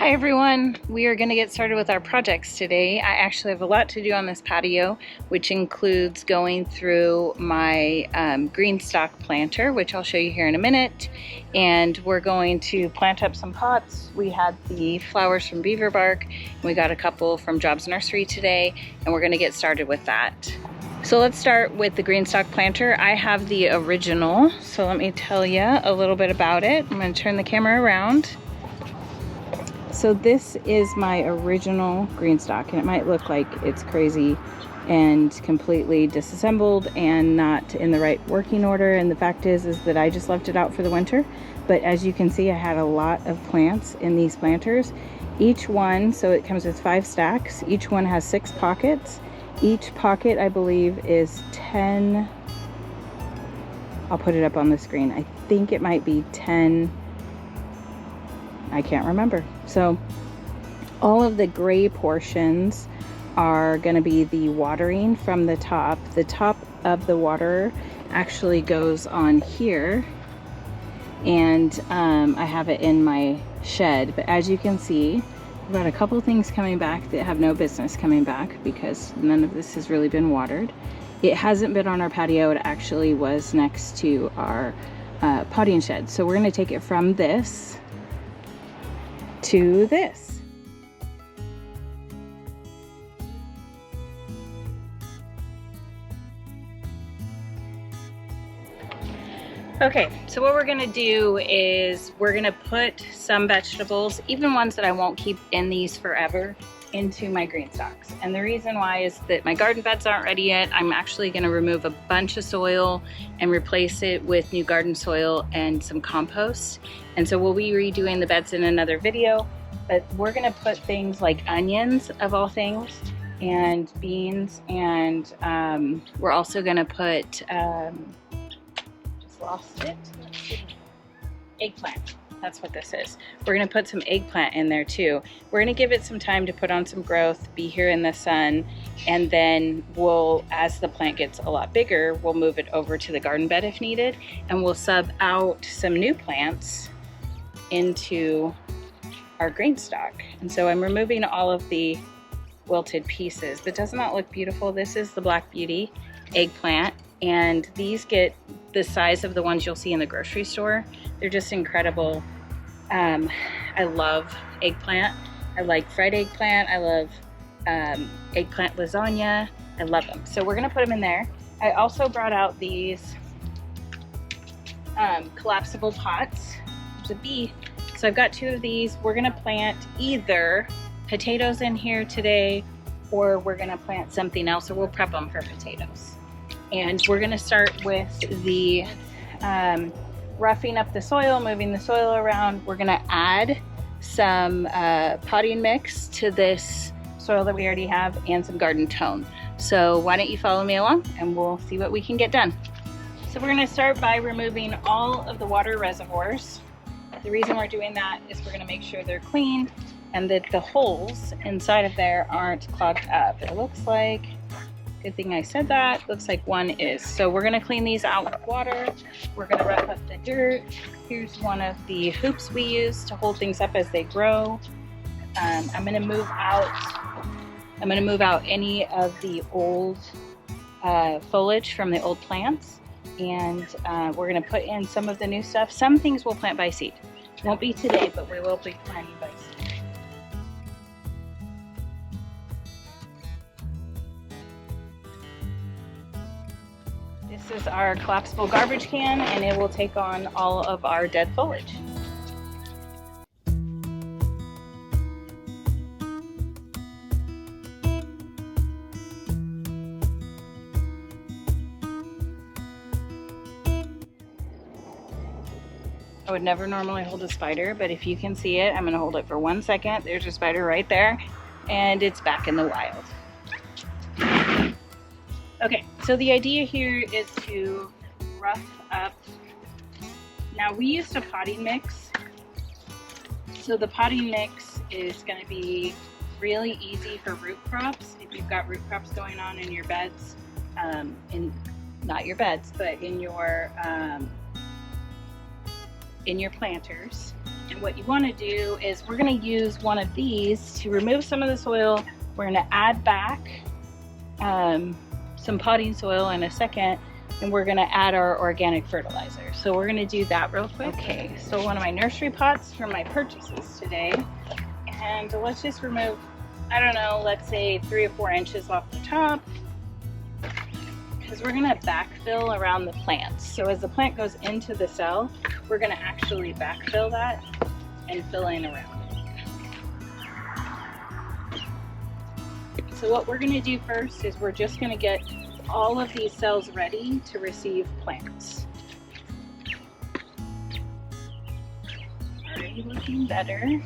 Hi everyone, we are going to get started with our projects today. I actually have a lot to do on this patio, which includes going through my Greenstalk planter, which I'll show you here in a minute. And we're going to plant up some pots. We had the flowers from beaver bark, and we got a couple from Jobs Nursery today, and we're going to get started with that. So let's start with the Greenstalk planter. I have the original, so let me tell you a little bit about it. I'm going to turn the camera around. So this is my original Greenstalk, and it might look like it's crazy and completely disassembled and not in the right working order, and the fact is that I just left it out for the winter. But as you can see, I had a lot of plants in these planters. Each one, so it comes with 5 stacks, each one has 6 pockets. Each pocket, I believe, is 10, I'll put it up on the screen, I think it might be 10, I can't remember. So all of the gray portions are going to be the watering from the top. The top of the water actually goes on here, and I have it in my shed. But as you can see, I've got a couple things coming back that have no business coming back because none of this has really been watered. It hasn't been on our patio. It actually was next to our potting shed. So we're going to take it from this to this. Okay, so what we're gonna do is we're gonna put some vegetables, even ones that I won't keep in these forever, into my Greenstalks. And the reason why is that my garden beds aren't ready yet. I'm actually gonna remove a bunch of soil and replace it with new garden soil and some compost. And so we'll be redoing the beds in another video, but we're gonna put things like onions, of all things, and beans, and we're also gonna put, lost it. Eggplant. That's what this is. We're going to put some eggplant in there too. We're going to give it some time to put on some growth, be here in the sun, and then we'll, as the plant gets a lot bigger, we'll move it over to the garden bed if needed, and we'll sub out some new plants into our Greenstalk. And so I'm removing all of the wilted pieces, but does not look beautiful. This is the Black Beauty eggplant, and these get the size of the ones you'll see in the grocery store. They're just incredible. I love eggplant. I like fried eggplant. I love eggplant lasagna. I love them. So we're gonna put them in there. I also brought out these collapsible pots. There's a bee. So I've got 2 of these. We're gonna plant either potatoes in here today, or we're gonna plant something else, or we'll prep them for potatoes. And we're gonna start with the roughing up the soil, moving the soil around. We're gonna add some potting mix to this soil that we already have and some garden tone. So why don't you follow me along and we'll see what we can get done. So we're gonna start by removing all of the water reservoirs. The reason we're doing that is we're gonna make sure they're clean and that the holes inside of there aren't clogged up. It looks like, good thing I said that, looks like one is. So we're gonna clean these out with water. We're gonna rough up the dirt. Here's one of the hoops we use to hold things up as they grow. I'm gonna move out any of the old foliage from the old plants, and we're gonna put in some of the new stuff. Some things we'll plant by seed. Won't be today, but we will be planting by seed. This is our collapsible garbage can, and it will take on all of our dead foliage. I would never normally hold a spider, but if you can see it, I'm going to hold it for 1 second. There's a spider right there, and it's back in the wild. Okay, so the idea here is to rough up. Now we used a potting mix. So the potting mix is going to be really easy for root crops. If you've got root crops going on in your beds, not your beds, but in your planters. And what you want to do is we're going to use one of these to remove some of the soil. We're going to add back some potting soil in a second, and we're going to add our organic fertilizer. So we're going to do that real quick. Okay, so one of my nursery pots from my purchases today, and let's just remove, I don't know, let's say 3 or 4 inches off the top, because we're going to backfill around the plants. So as the plant goes into the cell, we're going to actually backfill that and fill in around it. So what we're going to do first is we're just going to get all of these cells ready to receive plants. Already looking better.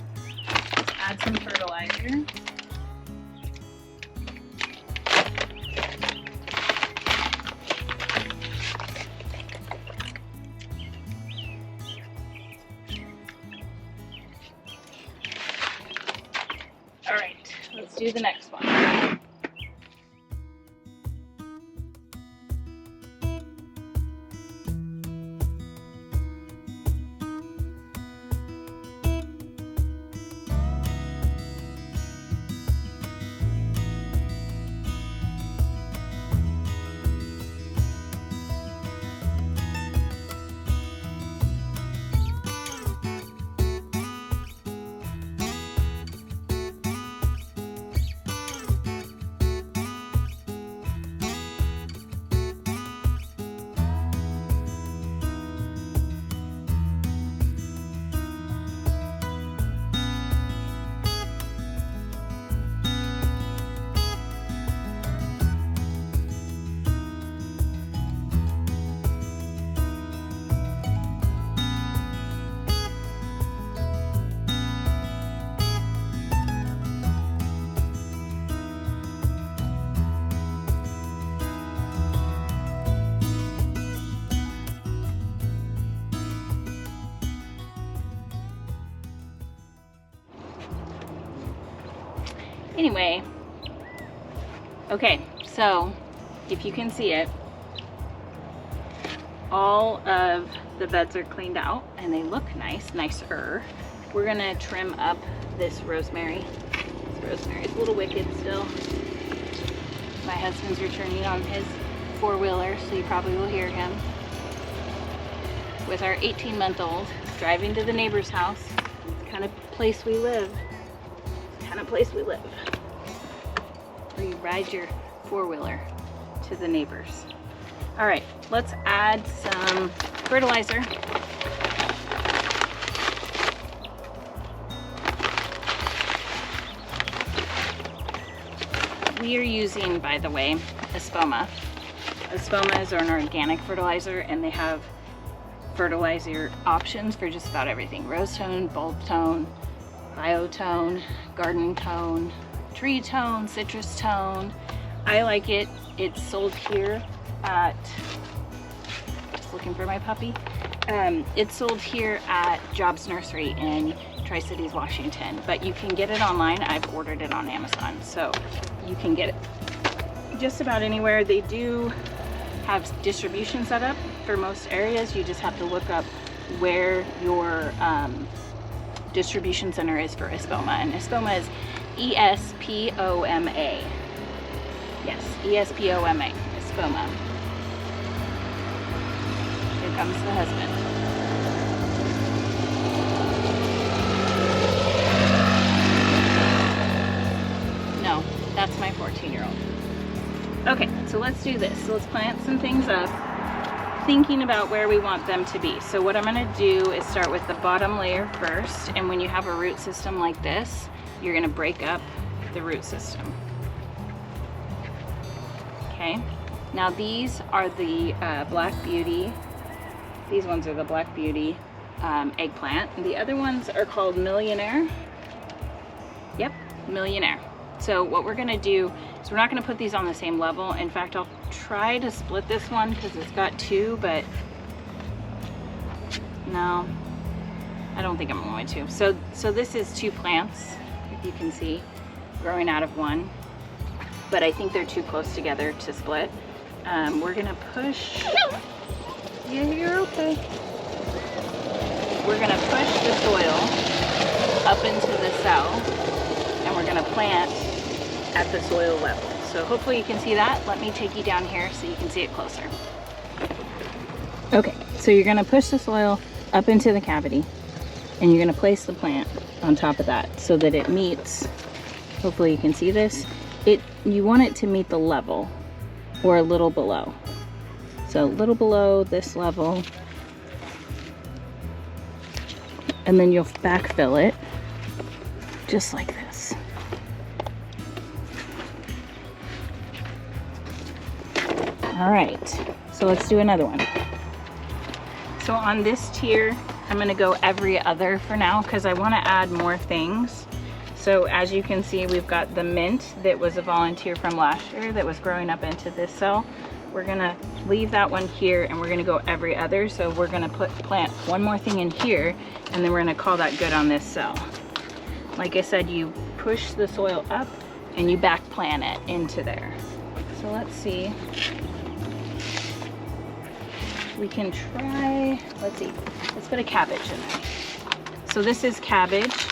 Add some fertilizer. All right, let's do the next one. Anyway, okay, so if you can see it, all of the beds are cleaned out and they look nicer. We're gonna trim up this rosemary. This rosemary is a little wicked still. My husband's returning on his 4-wheeler, so you probably will hear him. With our 18-month-old driving to the neighbor's house. It's the kind of place we live. Where you ride your 4-wheeler to the neighbors. All right, let's add some fertilizer. We are using, by the way, Espoma. Espoma is an organic fertilizer, and they have fertilizer options for just about everything. Rose tone, bulb tone, biotone, garden tone, tree tone, citrus tone. I like it. It's sold here at, just looking for my puppy. It's sold here at Jobs Nursery in Tri-Cities, Washington, but you can get it online. I've ordered it on Amazon, so you can get it just about anywhere. They do have distribution set up for most areas. You just have to look up where your distribution center is for Espoma, and Espoma is E-S-P-O-M-A. Yes, E-S-P-O-M-A, Espoma. Here comes the husband. No, that's my 14-year-old. Okay, so let's do this. So let's plant some things up, thinking about where we want them to be. So what I'm gonna do is start with the bottom layer first, and when you have a root system like this, you're gonna break up the root system. Okay, now these are the Black Beauty. These ones are the Black Beauty eggplant. And the other ones are called Millionaire. Yep, Millionaire. So what we're gonna do is we're not gonna put these on the same level. In fact, I'll try to split this one because it's got 2, but no, I don't think I'm going to. So this is 2 plants, if you can see, growing out of one, but I think they're too close together to split. We're gonna push, yeah, you're okay. We're gonna push the soil up into the cell, and we're gonna plant at the soil level. So hopefully you can see that. Let me take you down here so you can see it closer. Okay, so you're gonna push the soil up into the cavity, and you're gonna place the plant on top of that so that it meets, hopefully you can see this, you want it to meet the level or a little below. So a little below this level, and then you'll backfill it just like this. All right, so let's do another one. So on this tier, I'm gonna go every other for now because I wanna add more things. So as you can see, we've got the mint that was a volunteer from last year that was growing up into this cell. We're gonna leave that one here and we're gonna go every other. So we're gonna plant one more thing in here and then we're gonna call that good on this cell. Like I said, you push the soil up and you back plant it into there. So let's see. We can try, let's see, let's put a cabbage in there. So this is cabbage,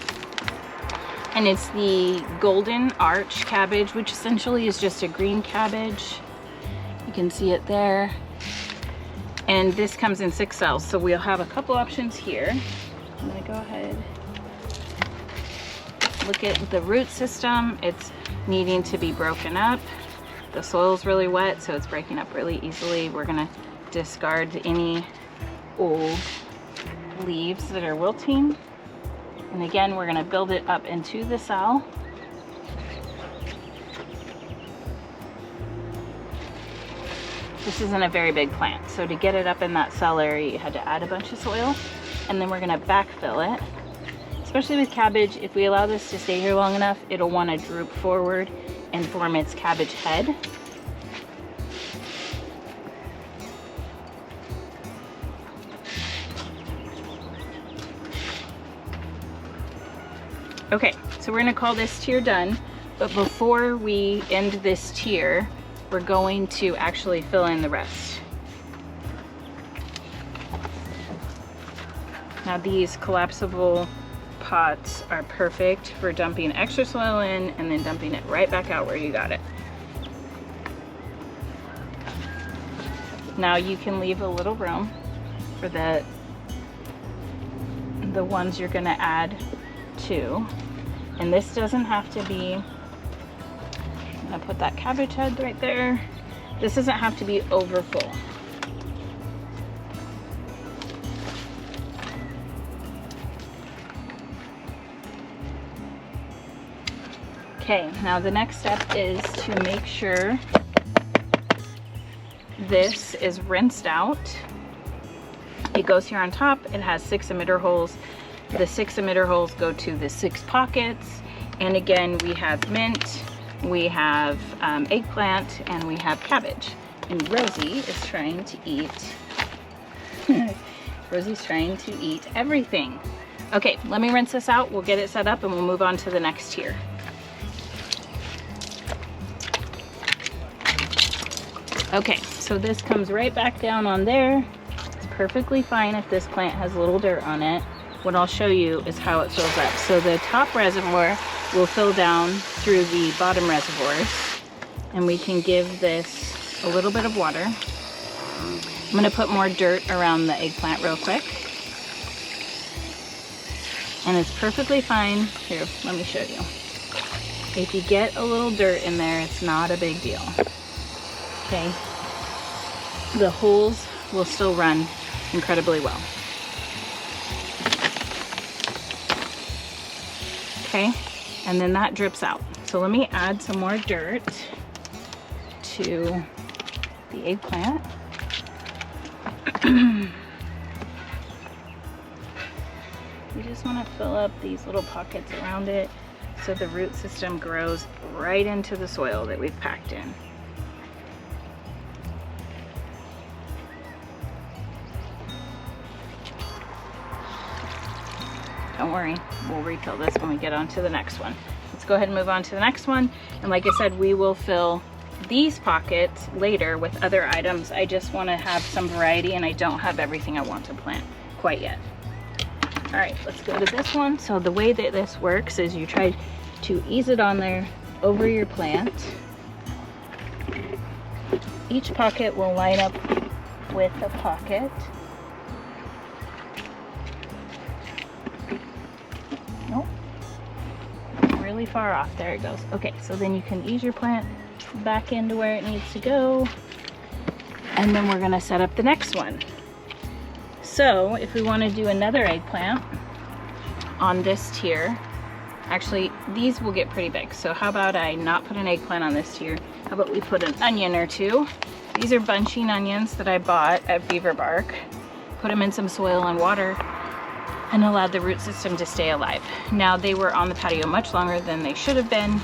and it's the golden arch cabbage, which essentially is just a green cabbage. You can see it there. And this comes in 6 cells, so we'll have a couple options here. I'm gonna go ahead, look at the root system. It's needing to be broken up. The soil's really wet, so it's breaking up really easily. We're gonna discard any old leaves that are wilting. And again, we're gonna build it up into the cell. This isn't a very big plant, so to get it up in that cell area, you had to add a bunch of soil. And then we're gonna backfill it. Especially with cabbage, if we allow this to stay here long enough, it'll wanna droop forward and form its cabbage head. Okay, so we're gonna call this tier done, but before we end this tier, we're going to actually fill in the rest. Now these collapsible pots are perfect for dumping extra soil in and then dumping it right back out where you got it. Now you can leave a little room for the ones you're gonna add to. And this doesn't have to be, I'm gonna put that cabbage head right there. This doesn't have to be over full. Okay, now the next step is to make sure this is rinsed out. It goes here on top. It has 6 emitter holes. The 6 emitter holes go to the 6 pockets. And again, we have mint, we have eggplant, and we have cabbage. And Rosie is trying to eat, Rosie's trying to eat everything. Okay, let me rinse this out. We'll get it set up and we'll move on to the next tier. Okay, so this comes right back down on there. It's perfectly fine if this plant has a little dirt on it. What I'll show you is how it fills up. So the top reservoir will fill down through the bottom reservoirs, and we can give this a little bit of water. I'm gonna put more dirt around the eggplant real quick. And it's perfectly fine. Here, let me show you. If you get a little dirt in there, it's not a big deal. Okay, the holes will still run incredibly well. Okay, and then that drips out. So let me add some more dirt to the eggplant. You just want to fill up these little pockets around it so the root system grows right into the soil that we've packed in. Don't worry, we'll refill this when we get on to the next one. Let's go ahead and move on to the next one. And like I said, we will fill these pockets later with other items. I just want to have some variety and I don't have everything I want to plant quite yet. All right, let's go to this one. So the way that this works is you try to ease it on there over your plant. Each pocket will line up with a pocket. Nope. Really far off. There it goes. Okay, so then you can ease your plant back into where it needs to go. And then we're gonna set up the next one. So if we want to do another eggplant on this tier, actually these will get pretty big. So how about I not put an eggplant on this tier? How about we put an onion or two? These are bunching onions that I bought at Beaver Bark. Put them in some soil and water and allowed the root system to stay alive. Now they were on the patio much longer than they should have been.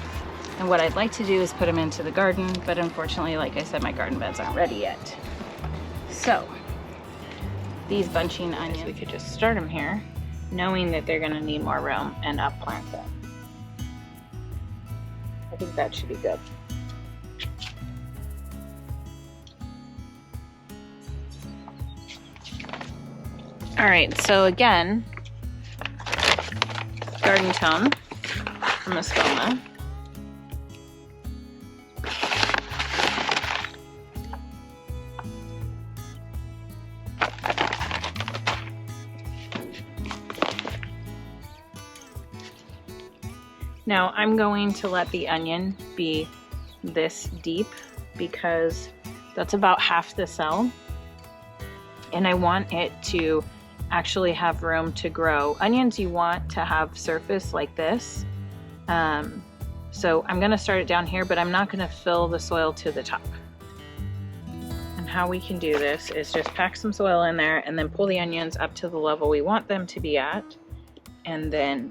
And what I'd like to do is put them into the garden, but unfortunately, like I said, my garden beds aren't ready yet. So these bunching onions, we could just start them here, knowing that they're gonna need more room, and upplant them. I think that should be good. All right, so again, garden tone from Muskoma. Now I'm going to let the onion be this deep because that's about half the cell, and I want it to actually have room to grow. Onions you want to have surface like this. So I'm gonna start it down here, but I'm not gonna fill the soil to the top. And how we can do this is just pack some soil in there and then pull the onions up to the level we want them to be at. And then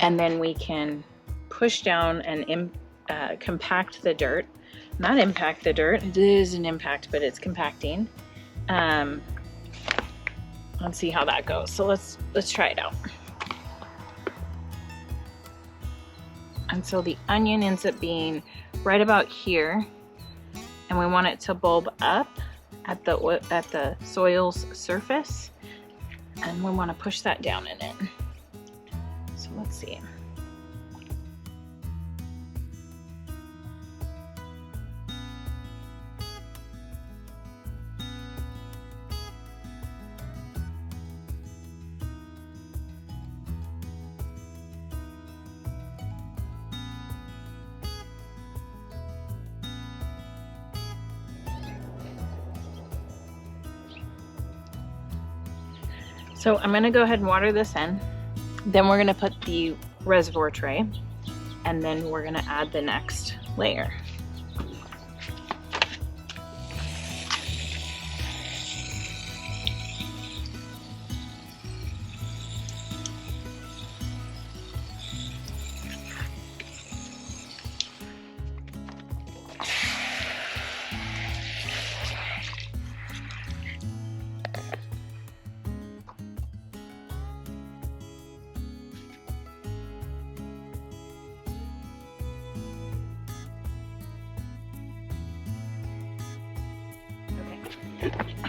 and then we can push down and compact the dirt. Not impact the dirt, it is an impact, but it's compacting. Let's see how that goes. So let's try it out. And so the onion ends up being right about here, and we want it to bulb up at the soil's surface, and we want to push that down in it. So let's see. So I'm going to go ahead and water this in. Then we're going to put the reservoir tray, and then we're going to add the next layer.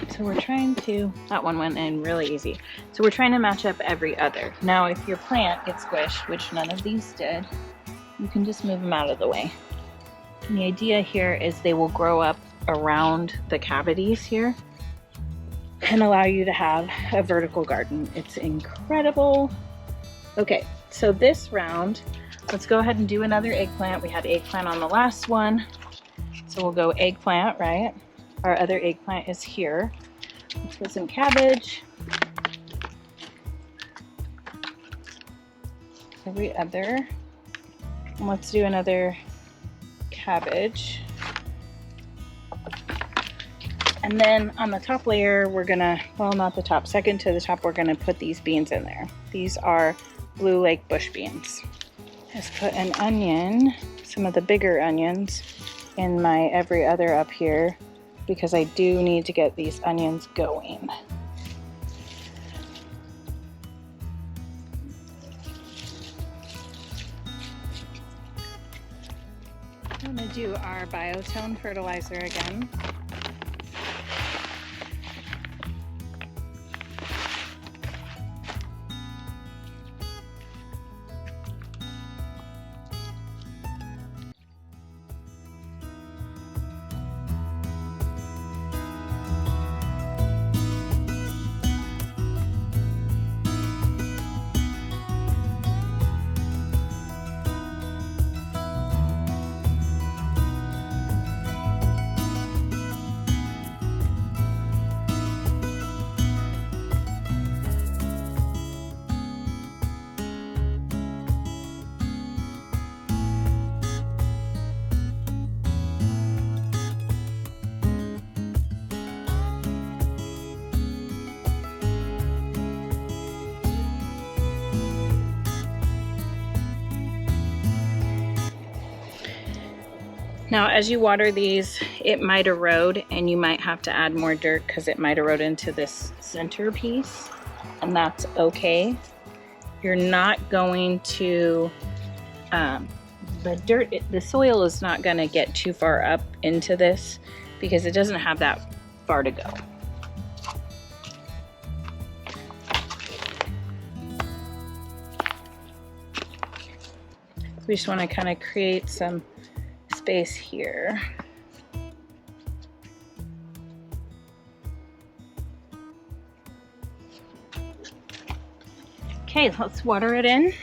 So we're trying to, that one went in really easy. So we're trying to match up every other. Now if your plant gets squished, which none of these did, you can just move them out of the way. And the idea here is they will grow up around the cavities here and allow you to have a vertical garden. It's incredible. Okay, so this round, let's go ahead and do another eggplant. We had eggplant on the last one. So we'll go eggplant, right? Our other eggplant is here. Let's put some cabbage. Every other. And let's do another cabbage. And then on the top layer, we're gonna, well, not the top, second to the top, we're gonna put these beans in there. These are Blue Lake bush beans. Let's put an onion, some of the bigger onions, in my every other up here, because I do need to get these onions going. I'm gonna do our biotone fertilizer again. Now, as you water these, it might erode and you might have to add more dirt because it might erode into this center piece, and that's okay. You're not going to, the soil is not going to get too far up into this because it doesn't have that far to go. We just want to kind of create some space here. Okay, let's water it in.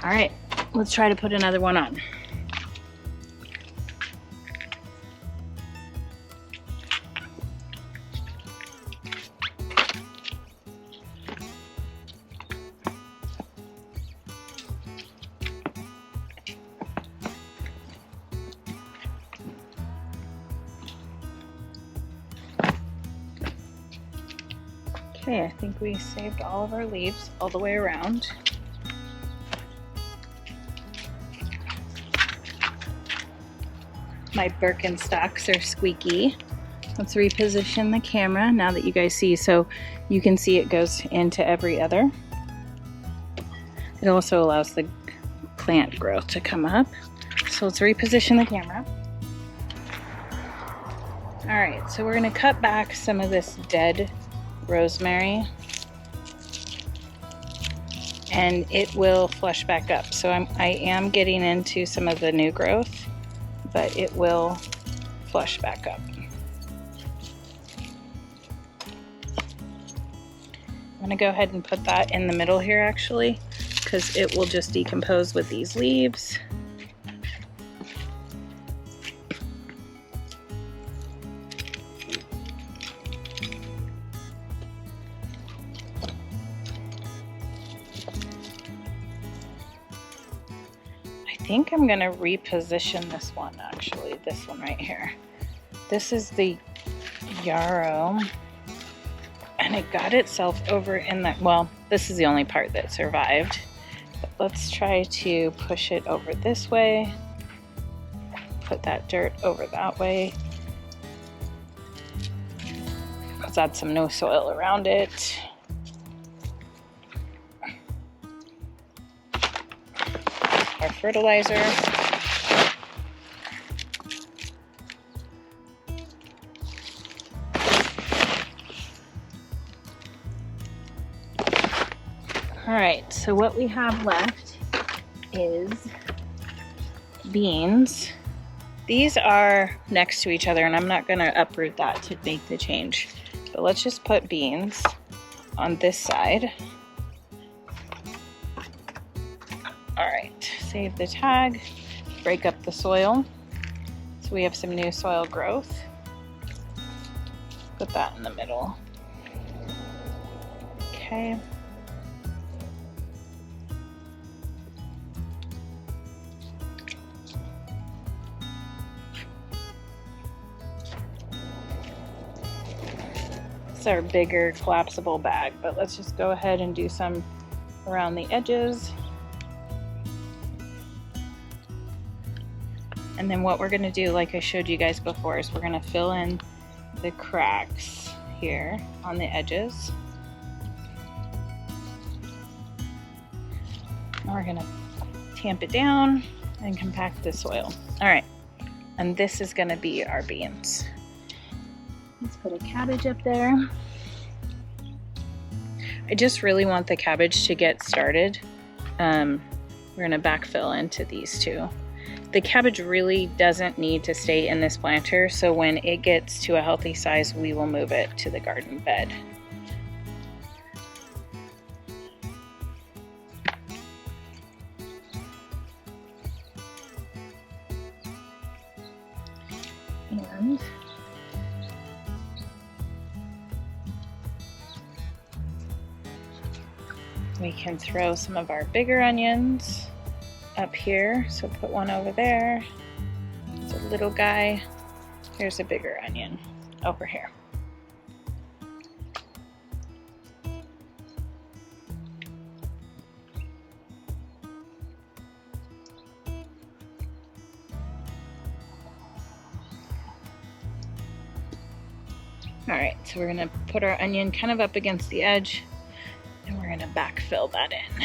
All right, let's try to put another one on. Okay, I think we saved all of our leaves all the way around. My Birkenstocks are squeaky. Let's reposition the camera now that you guys see, so you can see it goes into every other. It also allows the plant growth to come up. So let's reposition the camera. All right, so we're gonna cut back some of this dead rosemary and it will flush back up. So I am getting into some of the new growth, but it will flush back up. I'm gonna go ahead and put that in the middle here actually, because it will just decompose with these leaves. I think I'm gonna reposition this one actually, this one right here. This is the yarrow, and it got itself over in that, well, this is the only part that survived. But let's try to push it over this way, put that dirt over that way. Let's add some no soil around it. Our fertilizer. All right, so what we have left is beans. These are next to each other, and I'm not gonna uproot that to make the change. But let's just put beans on this side. All right, save the tag, break up the soil. So we have some new soil growth. Put that in the middle. Okay. It's our bigger collapsible bag, but let's just go ahead and do some around the edges. And then what we're gonna do, like I showed you guys before, is we're gonna fill in the cracks here on the edges. Now we're gonna tamp it down and compact the soil. All right, and this is gonna be our beans. Let's put a cabbage up there. I just really want the cabbage to get started. We're gonna backfill into these two. The cabbage really doesn't need to stay in this planter, so when it gets to a healthy size, we will move it to the garden bed. And we can throw some of our bigger onions up here. So put one over there. It's a little guy. Here's a bigger onion over here. All right, so we're gonna put our onion kind of up against the edge and we're gonna backfill that in.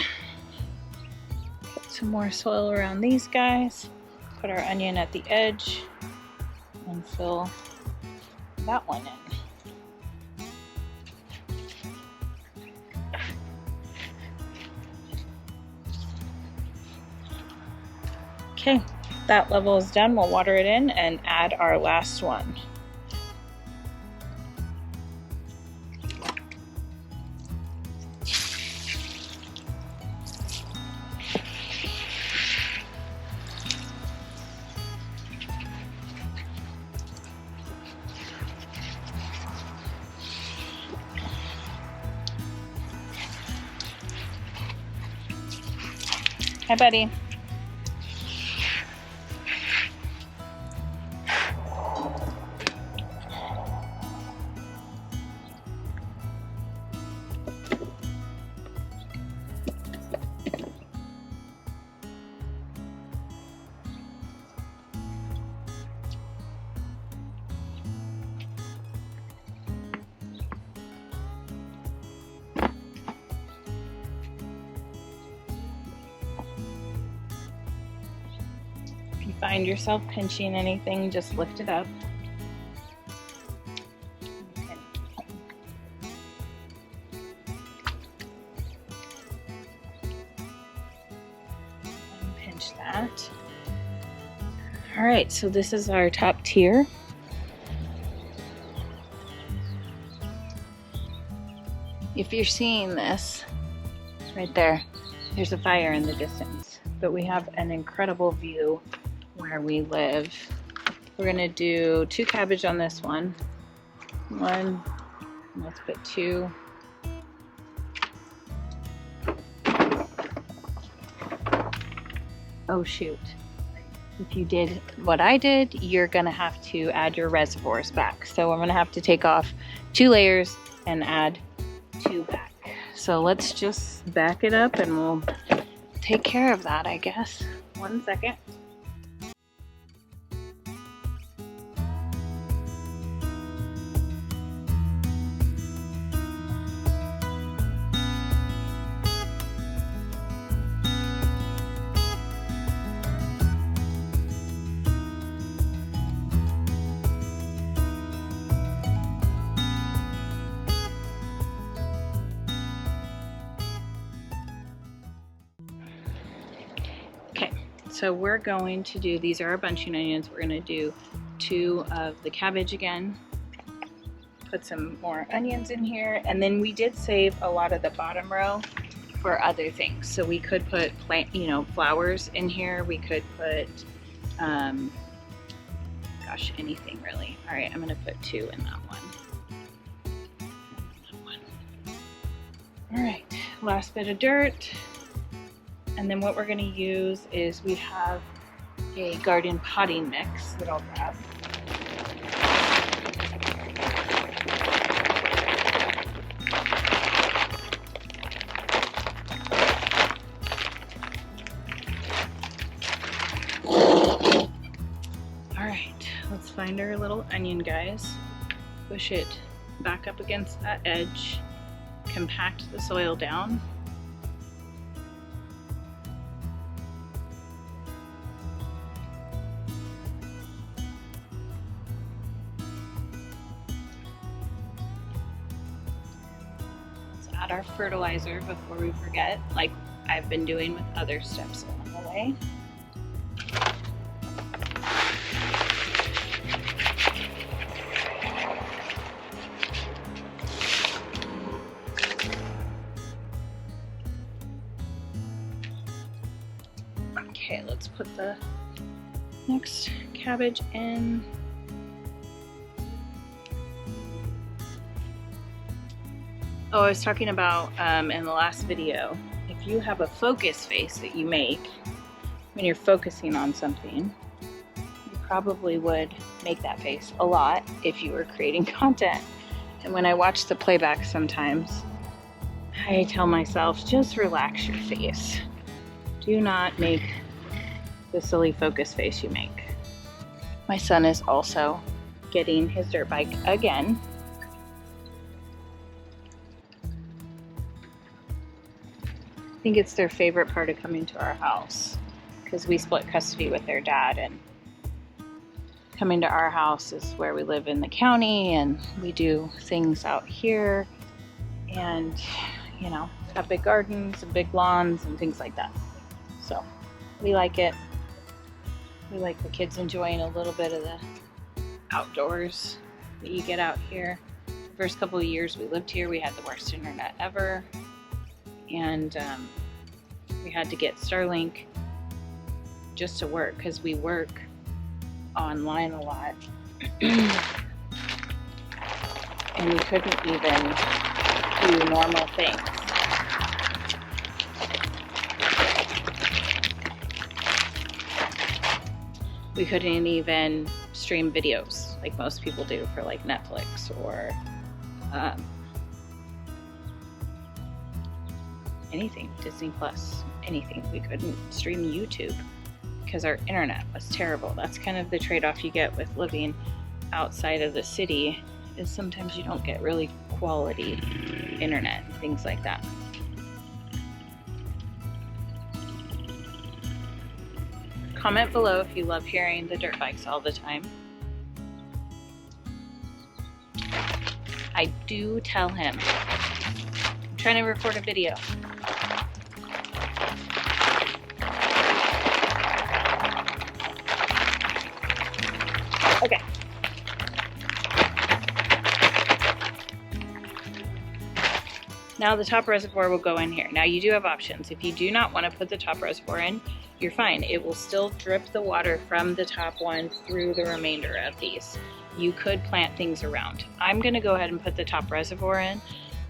Put some more soil around these guys, put our onion at the edge and fill that one in. Okay, that level is done. We'll water it in and add our last one. Hi, buddy. If you find yourself pinching anything, just lift it up. And pinch that. All right, so this is our top tier. If you're seeing this, right there, there's a fire in the distance, but we have an incredible view where we live. We're gonna do 2 cabbage on this one. One, let's put 2. Oh shoot. If you did what I did, you're gonna have to add your reservoirs back. So I'm gonna have to take off 2 layers and add 2 back. So let's just back it up and we'll take care of that, I guess. 1 second. So we're going to do, these are our bunching onions, we're going to do 2 of the cabbage again, put some more onions in here, and then we did save a lot of the bottom row for other things. So we could put flowers in here, we could put, gosh, anything really. All right, I'm going to put 2 in that one. All right, last bit of dirt. And then what we're going to use is we have a garden potting mix that I'll grab. All right, let's find our little onion, guys. Push it back up against that edge, compact the soil down. Add our fertilizer before we forget, like I've been doing with other steps along the way. Okay, let's put the next cabbage in. Oh, I was talking about in the last video, if you have a focus face that you make when you're focusing on something, you probably would make that face a lot if you were creating content. And when I watch the playback sometimes, I tell myself, just relax your face. Do not make the silly focus face you make. My son is also getting his dirt bike again. think it's their favorite part of coming to our house because we split custody with their dad, and coming to our house is where we live in the county and we do things out here, and you know, have big gardens and big lawns and things like that. So we like it. We like the kids enjoying a little bit of the outdoors that you get out here. The first couple of years we lived here, we had the worst internet ever, and we had to get Starlink just to work because we work online a lot. And we couldn't even do normal things. We couldn't even stream videos like most people do for like Netflix or anything, Disney Plus, anything. We couldn't stream YouTube because our internet was terrible. That's kind of the trade-off you get with living outside of the city, is sometimes you don't get really quality internet and things like that. Comment below if you love hearing the dirt bikes all the time. I do tell him, I'm trying to record a video. Okay. Now the top reservoir will go in here. Now you do have options. If you do not want to put the top reservoir in, you're fine. It will still drip the water from the top one through the remainder of these. You could plant things around. I'm gonna go ahead and put the top reservoir in,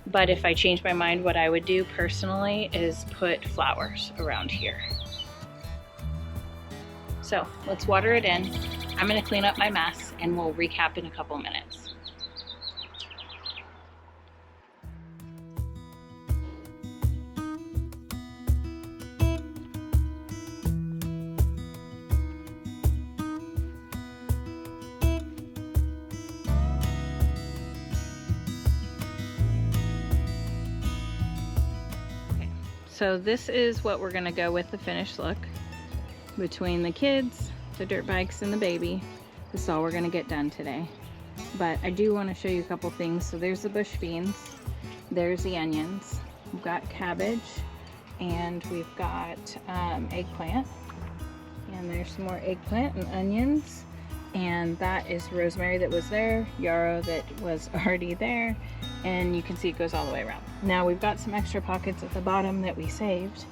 but if I change my mind, what I would do personally is put flowers around here. So let's water it in. I'm gonna clean up my mess and we'll recap in a couple minutes. So this is what we're gonna go with the finished look. Between the kids, the dirt bikes, and the baby, this is all we're gonna get done today. But I do wanna show you a couple things. So there's the bush beans, there's the onions, we've got cabbage, and we've got eggplant. And there's some more eggplant and onions. And that is rosemary that was there, yarrow that was already there, and you can see it goes all the way around. Now we've got some extra pockets at the bottom that we saved,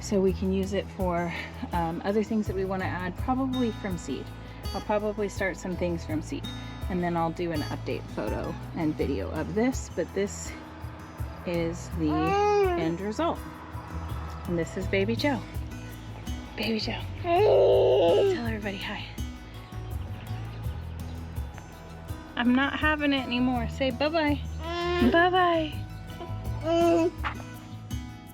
so we can use it for other things that we want to add, probably from seed. I'll probably start some things from seed, and then I'll do an update photo and video of this, but this is the end result. And this is Baby Joe. Baby Joe. Tell everybody hi. I'm not having it anymore. Say bye-bye. Bye-bye.